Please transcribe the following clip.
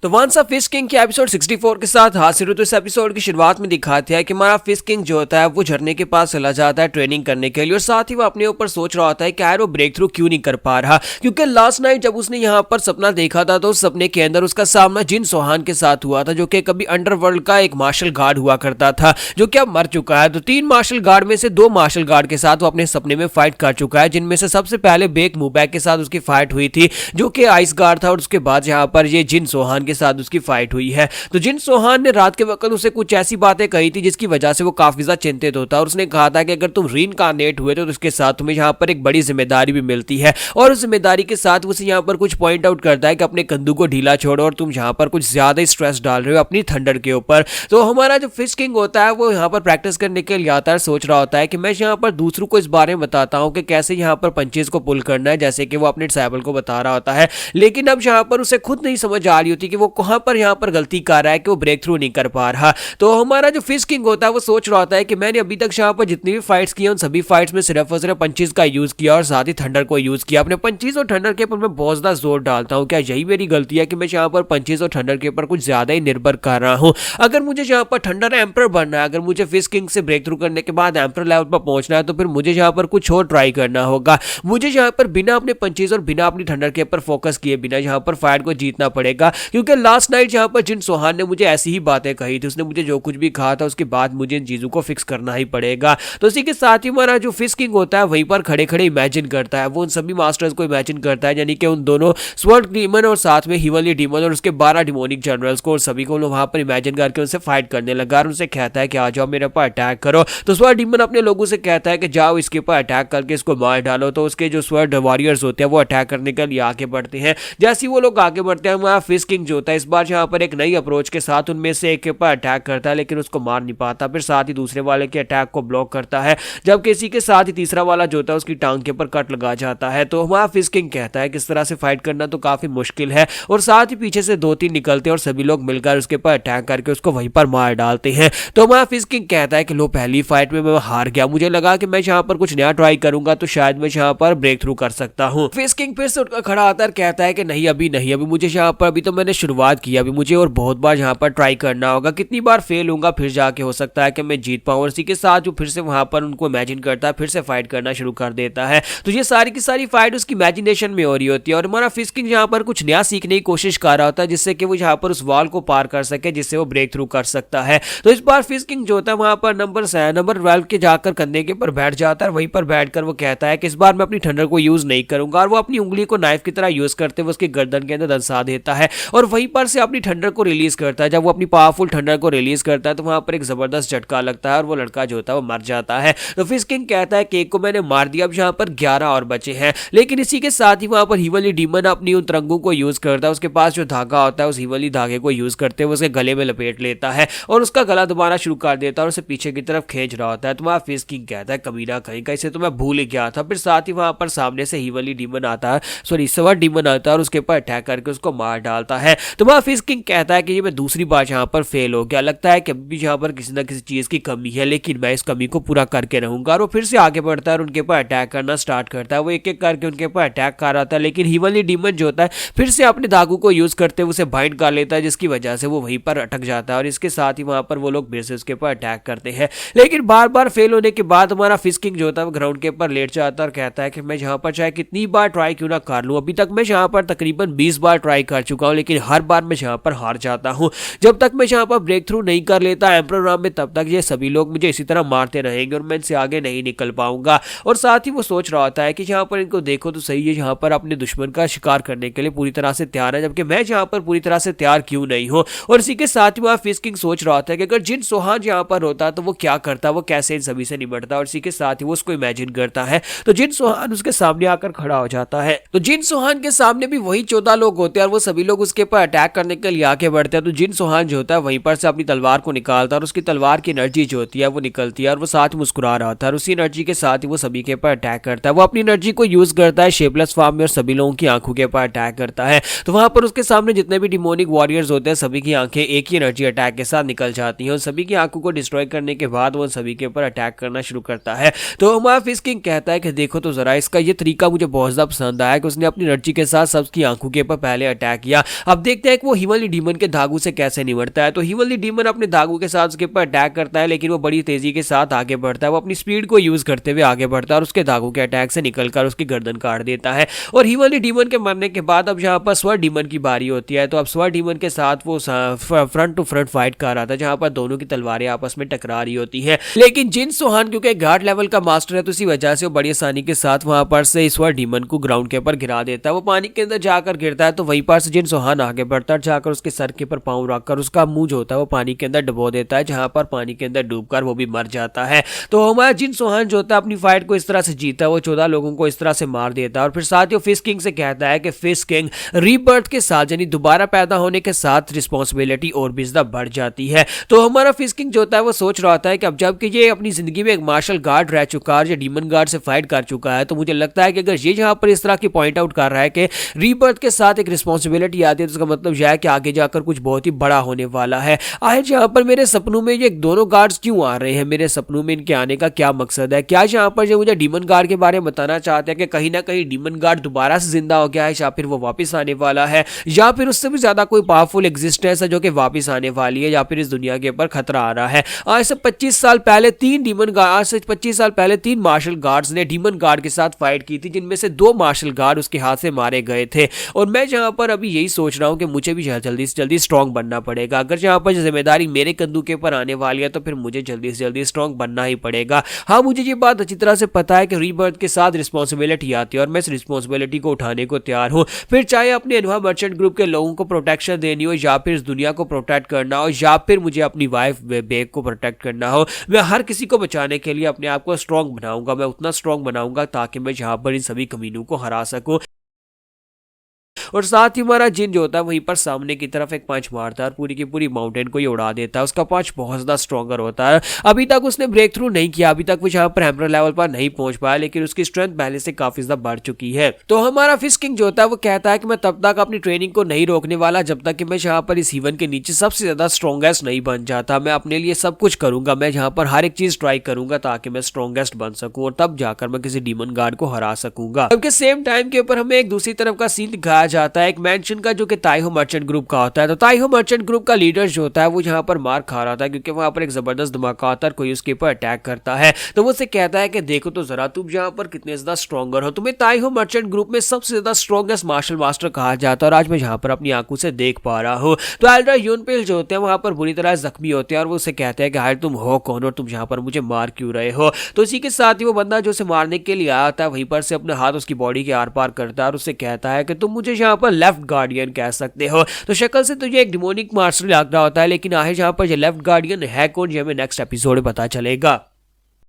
तो once fish king के episode 64 के साथ हाजिर हूं। तो इस एपिसोड की शुरुआत में दिखाते हैं कि हमारा फिश किंग जो होता है वो झरने के पास चला जाता है ट्रेनिंग करने के लिए, और साथ ही वो अपने ऊपर सोच रहा होता है कि यार वो ब्रेक थ्रू क्यों नहीं कर पा रहा, क्योंकि लास्ट नाइट जब उसने यहाँ पर सपना देखा था तो उस सपने के अंदर उसका सामना जिन सोहान के साथ हुआ था, जो कि कभी अंडरवर्ल्ड का एक मार्शल गार्ड हुआ करता था, जो कि अब मर चुका है। तो 3 मार्शल गार्ड में से 2 मार्शल गार्ड के साथ वो अपने सपने में फाइट कर चुका है, जिनमें से सबसे पहले बेक मुबैक के साथ उसकी फाइट हुई थी जो कि आइस गार्ड था, और उसके बाद यहाँ पर ये जिन सोहान के साथ उसकी फाइट हुई है। तो जिन सोहान ने रात के वक्त उसे कुछ ऐसी बातें कही थी जिसकी वजह से वो काफी ज्यादा चिंतित होता है, और उसने कहा था कि अगर तुम रीइंकार्नेट हुए तो उसके साथ तुम्हें यहाँ पर एक बड़ी जिम्मेदारी भी मिलती है, और उस जिम्मेदारी के साथ उसे यहाँ पर कुछ पॉइंट आउट करता है कि अपने कंधों को ढीला छोड़ो और तुम यहाँ पर कुछ ज्यादा ही स्ट्रेस डाल रहे हो अपनी थंडर के ऊपर। तो हमारा जो फिश किंग होता है वो यहाँ पर प्रैक्टिस करने के लिए आता है, सोच रहा होता है कि मैं यहाँ पर दूसरों को इस बारे में बताता हूँ कि कैसे यहाँ पर पंचेज को पुल करना है, जैसे कि वो अपने डिसेबल को बता रहा होता है। लेकिन अब यहाँ पर उसे खुद नहीं समझ आ रही होती कि वो कहाँ पर यहाँ पर गलती कर रहा है कि वो ब्रेक थ्रू नहीं कर पा रहा। तो हमारा जो फिश किंग होता है वो सोच रहा होता है कि मैंने अभी तक यहाँ पर जितनी भी फाइट्स की उन सभी फाइट्स में सिर्फ और सिर्फ पंचेज का यूज किया और साथ ही थंडर को यूज किया। अपने पंचेज और थंडर के ऊपर मैं बहुत ज्यादा जोर डालता हूँ, क्या यही मेरी गलती है कि मैं यहाँ पर पंचेज और थंडर के ऊपर कुछ ज्यादा ही निर्भर कर रहा हूँ? अगर मुझे यहाँ पर थंडर एम्पर बनना है, अगर मुझे फिश किंग से ब्रेक थ्रू करने के बाद एम्पर लेवल पर पहुंचना है, तो फिर मुझे यहाँ पर कुछ और ट्राई करना होगा। मुझे यहाँ पर बिना अपने पंचेज और बिना अपनी थंडर के ऊपर फोकस किए बिना यहाँ पर फाइट को जीतना पड़ेगा, क्योंकि लास्ट नाइट यहाँ पर जिन सोहान ने मुझे ऐसी ही बातें कही थी, उसने मुझे जो कुछ भी कहा था उसके बाद मुझे इन चीजों को फिक्स करना ही पड़ेगा। तो इसी के साथ ही हमारा जो फिश किंग होता है वहीं पर खड़े खड़े इमेजिन करता है, वो उन सभी मास्टर्स को इमेजिन करता है, यानी कि उन दोनों स्वर्ड डीमन और साथ में हिवली डीमन और उसके 12 डिमोनिक जनरल्स को, और सभी को वहां पर इमेजिन करके उनसे फाइट करने लगा और उनसे कहता है कि आ जाओ मेरे ऊपर अटैक करो। तो स्वर्ड डीमन अपने लोगों से कहता है कि जाओ इसके ऊपर अटैक करके इसको मार डालो। तो उसके जो स्वर्ड वॉरियर्स होते हैं वो अटैक करने के लिए आगे बढ़ते हैं। जैसे ही वो लोग आगे बढ़ते हैं वहां फिश किंग जो होता है इस बार यहाँ पर एक नई अप्रोच के साथ उनमें से एक के ऊपर अटैक करता है, लेकिन उसको मार नहीं पाता। फिर साथ ही दूसरे वाले के अटैक को ब्लॉक करता है, जबकि इसी के साथ ही तीसरा वाला जो होता है उसकी टांग के ऊपर कट लगा जाता है। तो वहां फिश किंग कहता है कि इस तरह से फाइट करना तो काफी मुश्किल है, और साथ ही पीछे से 2-3 निकलते हैं और सभी लोग मिलकर उसके ऊपर अटैक करके उसको वहीं पर मार डालते हैं। तो वहां फिश किंग कहता है कि लो पहली फाइट में मैं हार गया, मुझे लगा कि मैं यहाँ पर कुछ नया ट्राई करूंगा तो शायद मैं यहाँ पर ब्रेक थ्रू कर सकता हूँ। फिश किंग फिर से उठकर खड़ा आता है, कहता है कि नहीं अभी मुझे यहाँ पर, अभी तो मैंने शुरुआत की, अभी मुझे और बहुत बार यहाँ पर ट्राई करना होगा, कितनी बार फेल होगा फिर जाके हो सकता है कि मैं जीत पाऊँ। और इसी के साथ जो फिर से वहां पर उनको इमेजिन करता है, फिर से फाइट करना शुरू कर देता है। तो ये सारी की सारी फाइट उसकी इमेजिनेशन में हो रही होती है, और हमारा फिश किंग यहाँ पर कुछ नया सीखने की कोशिश कर रहा होता है जिससे कि वो यहाँ पर उस वॉल को पार कर सके, जिससे वो ब्रेक थ्रू कर सकता है। तो इस बार फिश किंग जो होता है वहां पर नंबर 12 के जाकर कंधे के ऊपर बैठ जाता है, वहीं पर बैठकर वो कहता है कि इस बार मैं अपनी थंडर को यूज नहीं करूंगा, और वो अपनी उंगली को नाइफ की तरह यूज करते हुए उसके गर्दन के अंदर दंसा देता है और वहीं पर से अपनी थंडर को रिलीज करता है। जब वो अपनी पावरफुल थंडर को रिलीज करता है तो वहां पर एक जबरदस्त झटका लगता है और वो लड़का जो होता है वो मर जाता है। तो फिश किंग कहता है कि एक को मैंने मार दिया, अब यहाँ पर 11 और बचे हैं। लेकिन इसी के साथ ही वहां पर हिवली डीमन अपनी उन तरंगों को यूज करता है, उसके पास जो धागा होता है उस हिवली धागे को यूज करते हुए उसके गले में लपेट लेता है और उसका गला दबाना शुरू कर देता है और उसे पीछे की तरफ खींच रहा होता है। तो वहां फिश किंग कहता है कमीना कहीं का, इसे तो मैं भूल ही गया था। फिर साथ ही वहां पर सामने से हिवली डीमन आता है, सॉरी स्वर्ड डीमन आता है और उसके ऊपर अटैक करके उसको मार डालता है। तो वहां फिश किंग कहता है कि ये मैं दूसरी बार यहाँ पर फेल हो गया, लगता है कि अभी यहाँ पर किसी ना किसी चीज की कमी है, लेकिन मैं इस कमी को पूरा करके रहूंगा। और वो फिर से आगे बढ़ता है और उनके ऊपर अटैक करना स्टार्ट करता है। वो एक एक करके उनके ऊपर अटैक कर रहा था, लेकिन हिवली डीमन जो होता है फिर से अपने धागों को यूज करते हुए उसे बाइंड कर लेता है, जिसकी वजह से वो वहीं पर अटक जाता है। और इसके साथ ही वहां पर वो लोग फिर से उसके ऊपर अटैक करते हैं, लेकिन बार बार फेल होने के बाद हमारा फिश किंग जो होता है वो ग्राउंड के ऊपर लेट जाता है और कहता है कि मैं यहाँ पर चाहे कितनी बार ट्राई क्यों ना कर लूं, अभी तक मैं यहाँ पर तकरीबन 20 बार ट्राई कर चुका हूँ, लेकिन हर बार मैं यहाँ पर हार जाता हूँ। जब तक मैं यहाँ पर ब्रेक थ्रू नहीं कर लेता एम्परर राम में, तब तक ये सभी लोग मुझे इसी तरह मारते रहेंगे और मैं इनसे आगे नहीं निकल पाऊंगा। और साथ ही वो सोच रहा होता है कि यहाँ पर इनको देखो तो सही है, यहाँ पर अपने दुश्मन का शिकार करने के लिए पूरी तरह से तैयार है, जबकि मैं यहाँ पर पूरी तरह से तैयार क्यों नहीं हूँ। और इसी के साथ ही वहाँ फिश किंग सोच रहा होता है कि अगर जिन सोहान यहाँ पर होता तो वो क्या करता, वो कैसे इन सभी से निपटता। और इसी के साथ ही वो उसको इमेजिन करता है। तो जिन सोहान उसके सामने आकर खड़ा हो जाता है। तो जिन सोहान के सामने भी वही 14 लोग होते हैं और वो सभी लोग उसके ऊपर अटैक करने के लिए आगे बढ़ते हैं। तो जिन सोहान जो होता है वहीं पर से अपनी तलवार को निकालता है और उसकी तलवार की एनर्जी जो होती है वो निकलती है और वो साथ मुस्कुरा रहा था, और उसी एनर्जी के साथ ही वो सभी के ऊपर अटैक करता है। वो अपनी एनर्जी को यूज करता है शेपलेस फॉर्म में और सभी लोगों की आंखों के ऊपर अटैक करता है। तो वहां पर उसके सामने जितने भी डिमोनिक वॉरियर्स होते हैं सभी की आंखें एक ही एनर्जी अटैक के साथ निकल जाती हैं और सभी की आंखों को डिस्ट्रॉय करने के बाद वो सभी के ऊपर अटैक करना शुरू करता है। तो हमारा फिश किंग कहता है कि देखो तो जरा, इसका ये तरीका मुझे बहुत ज्यादा पसंद आया कि उसने अपनी एनर्जी के साथ सबकी आंखों के ऊपर पहले अटैक किया। अब देखते हैं कि वो हिमली डीमन के धागू से कैसे निपटता है। तो हिमली डीमन अपने धागू के साथ उसके ऊपर अटैक करता है, लेकिन वो बड़ी तेजी के साथ आगे बढ़ता है। वो अपनी स्पीड को यूज करते हुए आगे बढ़ता है और उसके धागू के अटैक से निकलकर उसकी गर्दन काट देता है। और हिमली डीमन के मरने के बाद अब यहाँ पर स्वर डीमन की बारी होती है। तो अब स्वर डीमन के साथ वो फ्रंट टू फ्रंट फाइट कर रहा था, जहां पर दोनों की तलवारें आपस में टकरा रही होती है। लेकिन जिन सोहान क्योंकि घाट लेवल का मास्टर है, तो इसी वजह से वो बड़ी आसानी के साथ वहां पर से स्वर डीमन को ग्राउंड के ऊपर गिरा देता है। वो पानी के अंदर जाकर गिरता है, तो वहीं पर से जिन सोहान आगे बढ़ता है, जाकर उसके सर के ऊपर पांव रखकर उसका मुंह जो होता है वो पानी के अंदर डुबो देता है, जहां पर पानी के अंदर डूबकर वो भी मर जाता है। तो हमारा जिन सोहान जो होता है अपनी फाइट को इस तरह से जीता है, वो 14 लोगों को इस तरह से मार देता है और फिर साथ ही फिश किंग से कहता है कि फिश किंग रीबर्थ के साथ यानी दोबारा पैदा होने के साथ रिस्पॉन्सिबिलिटी और भी ज्यादा बढ़ जाती है। तो हमारा फिश किंग जो होता है वो सोच रहा होता है कि अब जबकि ये अपनी जिंदगी में एक मार्शल गार्ड रह चुका है, ये डीमन गार्ड से फाइट कर चुका है, तो मुझे लगता है कि अगर ये यहाँ पर इस तरह की पॉइंट आउट कर रहा है कि रीबर्थ के साथ एक रिस्पॉन्सिबिलिटी आती है, तो उसका मतलब यह है कि आगे जाकर कुछ बहुत ही बड़ा होने वाला है। आज यहाँ पर मेरे सपनों में ये दोनों गार्ड्स क्यों आ रहे हैं, मेरे सपनों में इनके आने का क्या मकसद है? क्या यहाँ पर जो मुझे डीमन गार्ड के बारे में बताना चाहते हैं कि कहीं ना कहीं डीमन गार्ड दोबारा से जिंदा हो गया है, या फिर वो वापस आने वाला है, या फिर उससे भी ज्यादा कोई पावरफुल एग्जिस्टेंस है जो कि वापस आने वाली है, या फिर इस दुनिया के ऊपर खतरा आ रहा है। आज से 25 साल पहले तीन मार्शल गार्ड्स ने डीमन गार्ड के साथ फाइट की थी, जिनमें से 2 मार्शल गार्ड उसके हाथ से मारे गए थे। और मैं यहाँ पर अभी यही सोच रहा हूँ कि मुझे भी जल्दी से जल्दी स्ट्रॉन्ग बनना पड़ेगा। अगर यहाँ पर जिम्मेदारी मेरे कंधों के ऊपर आने वाली है, तो फिर मुझे जल्दी से जल्दी स्ट्रॉन्ग बनना ही पड़ेगा। हाँ, मुझे ये बात अच्छी तरह से पता है कि रीबर्थ के साथ रिस्पॉन्सिबिलिटी आती है और मैं इस रिस्पॉन्सिबिलिटी को उठाने को तैयार हूँ। फिर चाहे अपने एनवा मर्चेंट ग्रुप के लोगों को प्रोटेक्शन देनी हो, या फिर इस दुनिया को प्रोटेक्ट करना हो, या फिर मुझे अपनी वाइफ बेग को प्रोटेक्ट करना हो, मैं हर किसी को बचाने के लिए अपने आप को स्ट्रॉन्ग बनाऊंगा। मैं उतना स्ट्रॉन्ग बनाऊंगा ताकि मैं यहाँ पर इन सभी कमीनों को हरा सकूं। और साथ ही हमारा जिन जो होता है वहीं पर सामने की तरफ एक पंच मारता है और पूरी की पूरी माउंटेन को ही उड़ा देता है। उसका पंच बहुत ज्यादा स्ट्रॉन्गर होता है। अभी तक उसने ब्रेक थ्रू नहीं किया, अभी तक वो यहाँ पर हैमर लेवल पर नहीं पहुंच पाया, लेकिन उसकी स्ट्रेंथ पहले से काफी ज्यादा बढ़ चुकी है। तो हमारा फिश किंग जो होता है वो कहता है कि मैं तब तक अपनी ट्रेनिंग को नहीं रोकने वाला जब तक कि मैं यहाँ पर इस हीवन के नीचे सबसे ज्यादा स्ट्रॉन्गेस्ट नहीं बन जाता। मैं अपने लिए सब कुछ करूंगा, मैं यहाँ पर हर एक चीज ट्राई करूंगा ताकि मैं स्ट्रॉन्गेस्ट बन सकूं और तब जाकर मैं किसी डीमन गार्ड को हरा सकूंगा। जबकि सेम टाइम के ऊपर हमें एक दूसरी तरफ का सीन दिखाया जाता है, एक मेंशन का, जो कि ताइहो मर्चेंट ग्रुप का होता है। तो ताइहो मर्चेंट ग्रुप का लीडर जो होता है वो यहाँ पर मार खा रहा था, क्योंकि वहां पर एक जबरदस्त धमाका आता है, कोई उसके ऊपर अटैक करता है। तो वो उसे कहता है कि देखो तो जरा तुम यहाँ पर कितने ज्यादा स्ट्रॉन्गर हो, तुम्हें ताइहो मर्चेंट ग्रुप में सबसे ज्यादा स्ट्रॉन्गेस्ट मार्शल मास्टर कहा जाता है, और आज मैं यहाँ पर अपनी आंखों से देख पा रहा हूँ। तो एल्डर यूनपेल जो होते हैं वहां पर बुरी तरह जख्मी होते हैं और वो उसे कहते हैं कि हाय तुम हो कौन और तुम यहाँ पर मुझे मार क्यों रहे हो। तो इसी के साथ ही वो बंदा जो उसे मारने के लिए आया था वहीं पर से अपने हाथ उसकी बॉडी के आर पार करता है और उससे कहता है कि तुम मुझे यहाँ पर लेफ्ट गार्डियन कह सकते हो। तो शक्ल से तो ये एक डिमोनिक मार्शल लग रहा होता है, लेकिन आखिर यहाँ पर ये लेफ्ट गार्डियन है कौन, ये हमें नेक्स्ट एपिसोड में पता चलेगा।